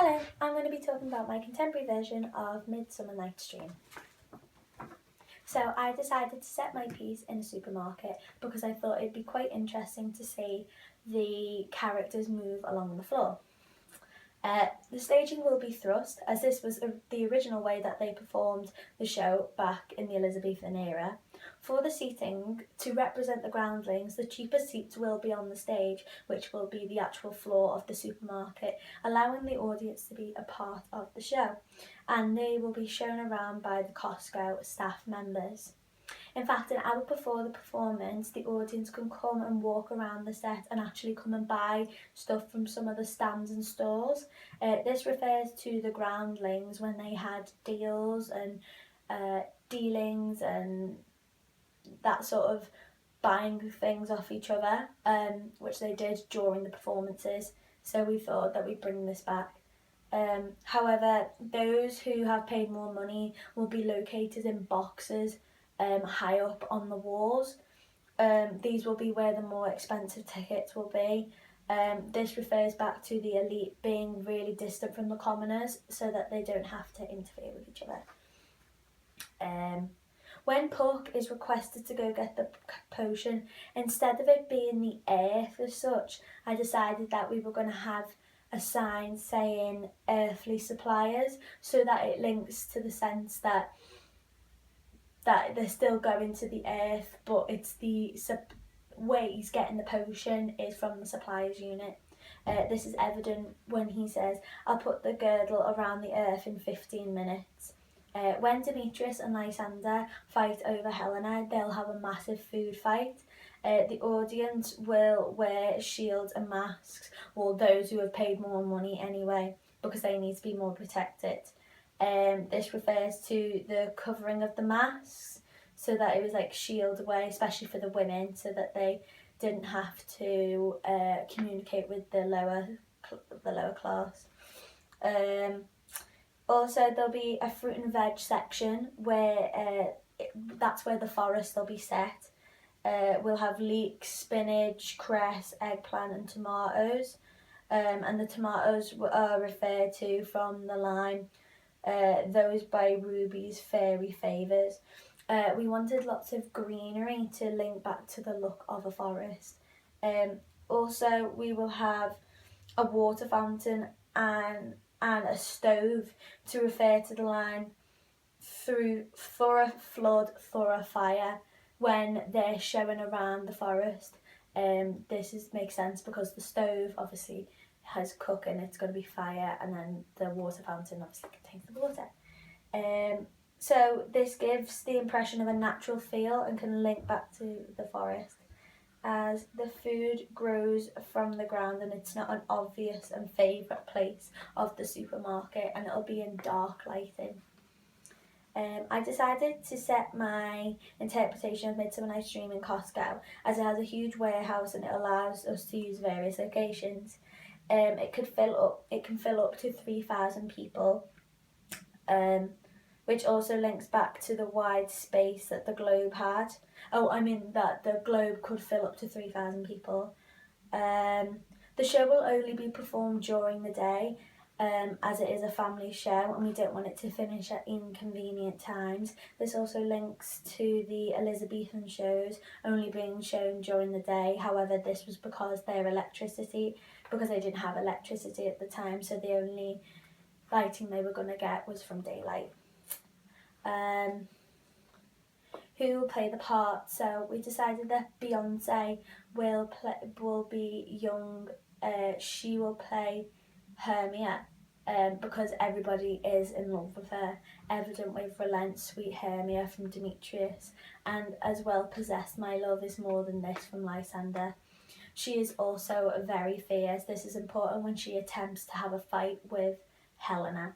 Hello, I'm going to be talking about my contemporary version of Midsummer Night's Dream. So I decided to set my piece in a supermarket because I thought it'd be quite interesting to see the characters move along the floor. The staging will be thrust, as this was the original way that they performed the show back in the Elizabethan era. For the seating, to represent the groundlings, the cheapest seats will be on the stage, which will be the actual floor of the supermarket, allowing the audience to be a part of the show. And they will be shown around by the Costco staff members. In fact, an hour before the performance, the audience can come and walk around the set and actually come and buy stuff from some of the stands and stores. This refers to the groundlings when they had deals and dealings and that sort of buying things off each other, which they did during the performances. So we thought that we'd bring this back. However, those who have paid more money will be located in boxes high up on the walls. These will be where the more expensive tickets will be. This refers back to the elite being really distant from the commoners so that they don't have to interfere with each other. When Puck is requested to go get the potion, instead of it being the earth as such, I decided that we were going to have a sign saying earthly suppliers, so that it links to the sense that they're still going to the earth, but it's the way he's getting the potion is from the suppliers unit. This is evident when he says, "I'll put the girdle around the earth in 15 minutes. When Demetrius and Lysander fight over Helena, they'll have a massive food fight. The audience will wear shields and masks, or those who have paid more money anyway, because they need to be more protected. This refers to the covering of the masks, so that it was like shield away, especially for the women, so that they didn't have to communicate with the lower class. Also, there'll be a fruit and veg section where that's where the forest will be set. We'll have leeks, spinach, cress, eggplant and tomatoes. And the tomatoes are referred to from the line those by Ruby's fairy favours. We wanted lots of greenery to link back to the look of a forest. Also, we will have a water fountain and a stove to refer to the line through thorough flood, thorough fire when they're showing around the forest. This makes sense because the stove obviously has cooking, it's going to be fire, and then the water fountain obviously contains the water. So this gives the impression of a natural feel and can link back to the forest, as the food grows from the ground and it's not an obvious and favourite place of the supermarket, and it'll be in dark lighting. I decided to set my interpretation of Midsummer Night's Dream in Costco, as it has a huge warehouse and it allows us to use various locations. It can fill up to 3,000 people, which also links back to the wide space that the Globe had. That the Globe could fill up to 3,000 people. The show will only be performed during the day, as it is a family show and we don't want it to finish at inconvenient times. This also links to the Elizabethan shows only being shown during the day. However, this was because they didn't have electricity at the time, so the only lighting they were going to get was from daylight. Who will play the part? So we decided that Beyonce will be young. She will play Hermia, because everybody is in love with her. Evident with relent, sweet Hermia from Demetrius, and as well possessed my love is more than this from Lysander. She is also very fierce. This is important when she attempts to have a fight with Helena.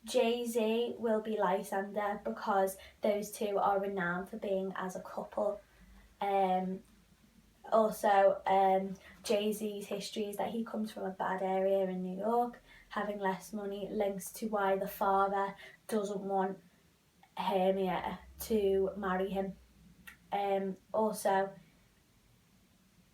Jay-Z will be Lysander because those two are renowned for being as a couple. Also, Jay-Z's history is that he comes from a bad area in New York. Having less money links to why the father doesn't want Hermia to marry him. Also,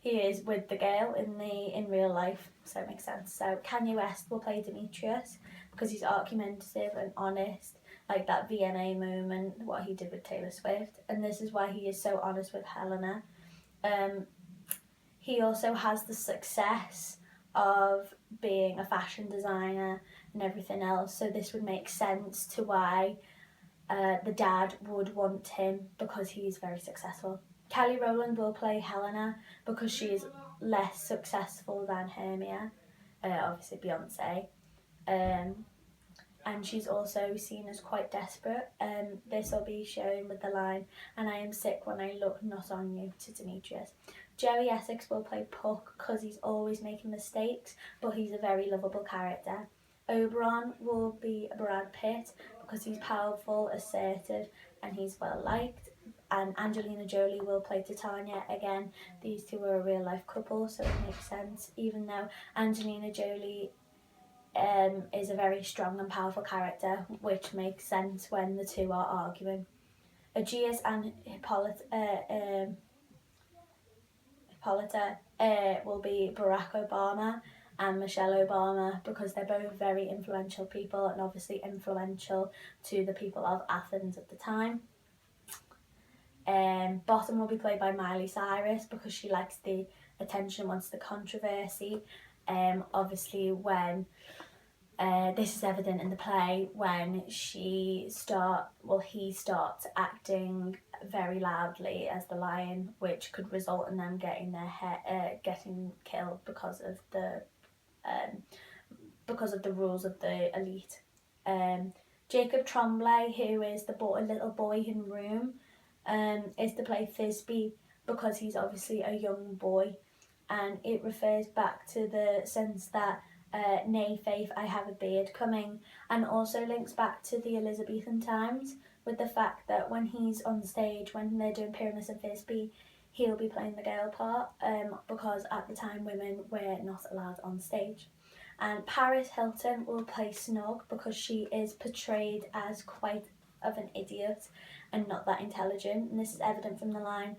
he is with the girl in real life. so it makes sense. So Kanye West will play Demetrius because he's argumentative and honest, like that VMA moment, what he did with Taylor Swift, and this is why he is so honest with Helena. He also has the success of being a fashion designer and everything else, so this would make sense to why the dad would want him, because he's very successful. Kelly Rowland will play Helena because she is less successful than Hermia, obviously Beyonce, and she's also seen as quite desperate. This will be shown with the line, "And I am sick when I look not on you," to Demetrius. Joey Essex will play Puck because he's always making mistakes, but he's a very lovable character. Oberon will be Brad Pitt because he's powerful, assertive, and he's well liked. And Angelina Jolie will play Titania. Again, these two are a real life couple, so it makes sense, even though Angelina Jolie is a very strong and powerful character, which makes sense when the two are arguing. Aegeus and Hippolyta will be Barack Obama and Michelle Obama because they're both very influential people and obviously influential to the people of Athens at the time. Bottom will be played by Miley Cyrus because she likes the attention, wants the controversy. Obviously when this is evident in the play when he starts acting very loudly as the lion, which could result in them getting getting killed because of the rules of the elite. Jacob Tremblay, who is the little boy in Room, is to play Thisbe because he's obviously a young boy, and it refers back to the sense that nay faith, I have a beard coming, and also links back to the Elizabethan times with the fact that when he's on stage, when they're doing Pyramus and Thisbe, he'll be playing the girl part, because at the time women were not allowed on stage. And Paris Hilton will play Snog because she is portrayed as quite of an idiot and not that intelligent, and this is evident from the line,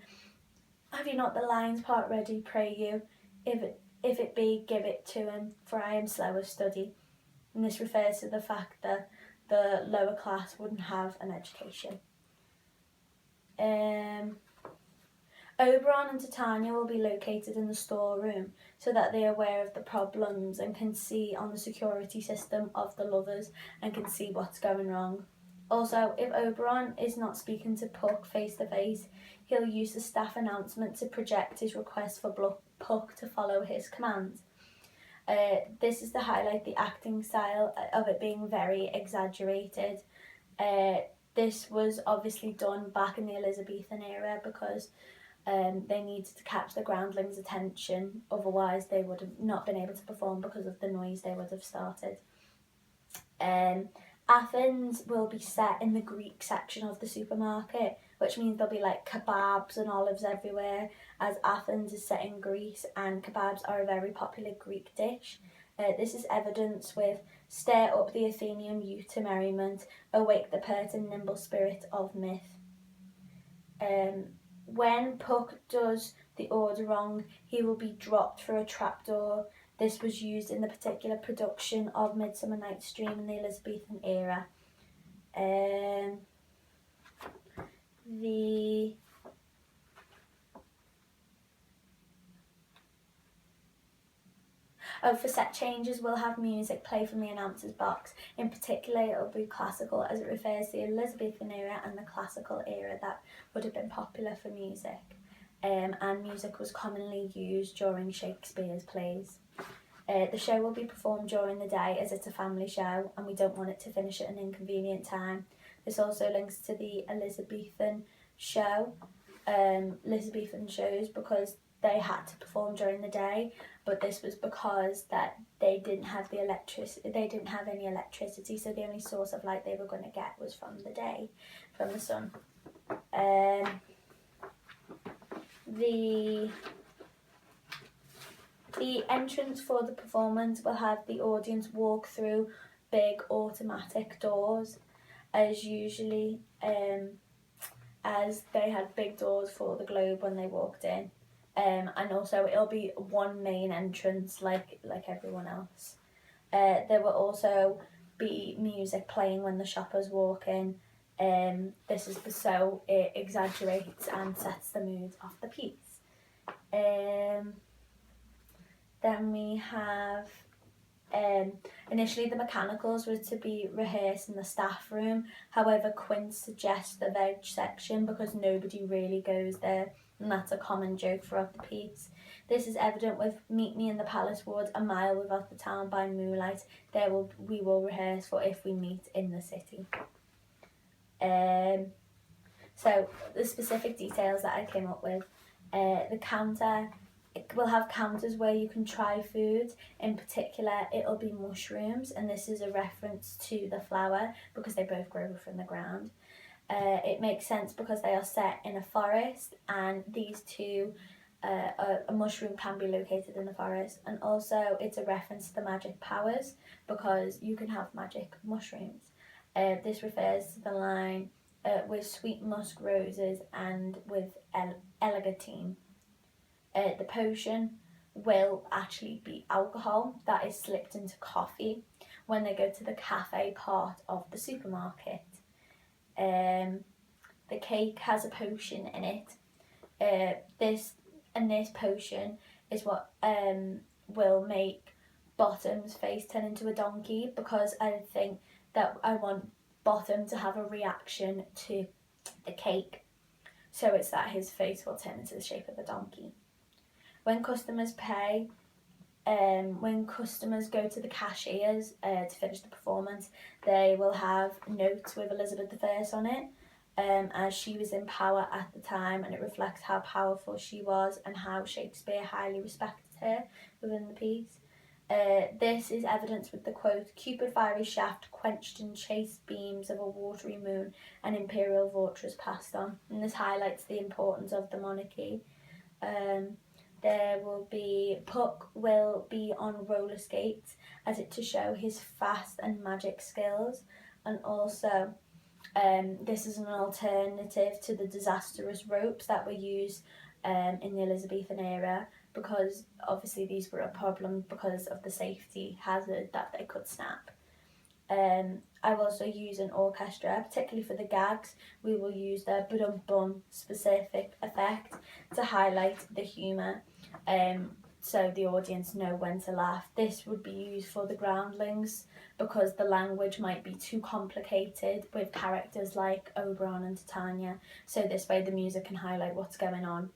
"Have you not the lion's part ready, pray you? If it be, give it to him, for I am slow of study." And this refers to the fact that the lower class wouldn't have an education. Oberon and Titania will be located in the storeroom so that they are aware of the problems and can see on the security system of the lovers and can see what's going wrong. Also, if Oberon is not speaking to Puck face to face, he'll use the staff announcement to project his request for Puck to follow his commands. This is to highlight the acting style of it being very exaggerated. This was obviously done back in the Elizabethan era because they needed to catch the groundlings' attention, otherwise they would have not been able to perform because of the noise they would have started. Athens will be set in the Greek section of the supermarket, which means there'll be like kebabs and olives everywhere, as Athens is set in Greece and kebabs are a very popular Greek dish. This is evidence with "Stir up the Athenian youth to merriment, awake the pert and nimble spirit of myth." When Puck does the order wrong, he will be dropped through a trapdoor. This was used in the particular production of Midsummer Night's Dream in the Elizabethan era. For set changes, we'll have music play from the announcer's box. In particular, it'll be classical, as it refers to the Elizabethan era and the classical era that would have been popular for music. And music was commonly used during Shakespeare's plays. The show will be performed during the day as it's a family show and we don't want it to finish at an inconvenient time. This also links to the Elizabethan shows because they had to perform during the day, but this was because that they didn't have any electricity, so the only source of light they were going to get was from the day, from the sun. The entrance for the performance will have the audience walk through big automatic doors, as they had big doors for the Globe when they walked in. and also it'll be one main entrance like everyone else. There will also be music playing when the shoppers walk in. This is so it exaggerates and sets the mood of the piece. Then we have initially the mechanicals were to be rehearsed in the staff room. However, Quince suggests the veg section because nobody really goes there, and that's a common joke throughout the piece. This is evident with Meet Me in the Palace Woods, a mile without the town by moonlight. We will rehearse for if we meet in the city. So the specific details that I came up with, the counter, it will have counters where you can try food. In particular, it'll be mushrooms, and this is a reference to the flower because they both grow from the ground. It makes sense because they are set in a forest, and these two, a mushroom can be located in the forest, and also it's a reference to the magic powers because you can have magic mushrooms. This refers to the line with sweet musk roses and with elegantine. The potion will actually be alcohol that is slipped into coffee when they go to the cafe part of the supermarket. The cake has a potion in it. This potion is what will make Bottom's face turn into a donkey, because I think that I want Bottom to have a reaction to the cake. So it's that his face will turn into the shape of a donkey. When customers pay, when customers go to the cashiers to finish the performance, they will have notes with Elizabeth I on it, as she was in power at the time, and it reflects how powerful she was and how Shakespeare highly respected her within the piece. This is evidenced with the quote, "Cupid fiery shaft quenched in chaste beams of a watery moon, an imperial fortress passed on." And this highlights the importance of the monarchy. Puck will be on roller skates as it to show his fast and magic skills, and also this is an alternative to the disastrous ropes that were used in the Elizabethan era, because obviously these were a problem because of the safety hazard that they could snap. I've also used an orchestra, particularly for the gags. We will use the ba-dum-bum specific effect to highlight the humour, so the audience know when to laugh. This would be used for the groundlings because the language might be too complicated with characters like Oberon and Titania, so this way the music can highlight what's going on.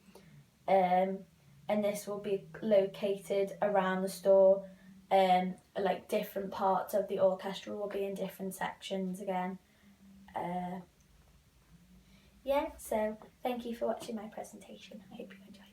And this will be located around the store. Like different parts of the orchestra will be in different sections again. So thank you for watching my presentation. I hope you enjoyed.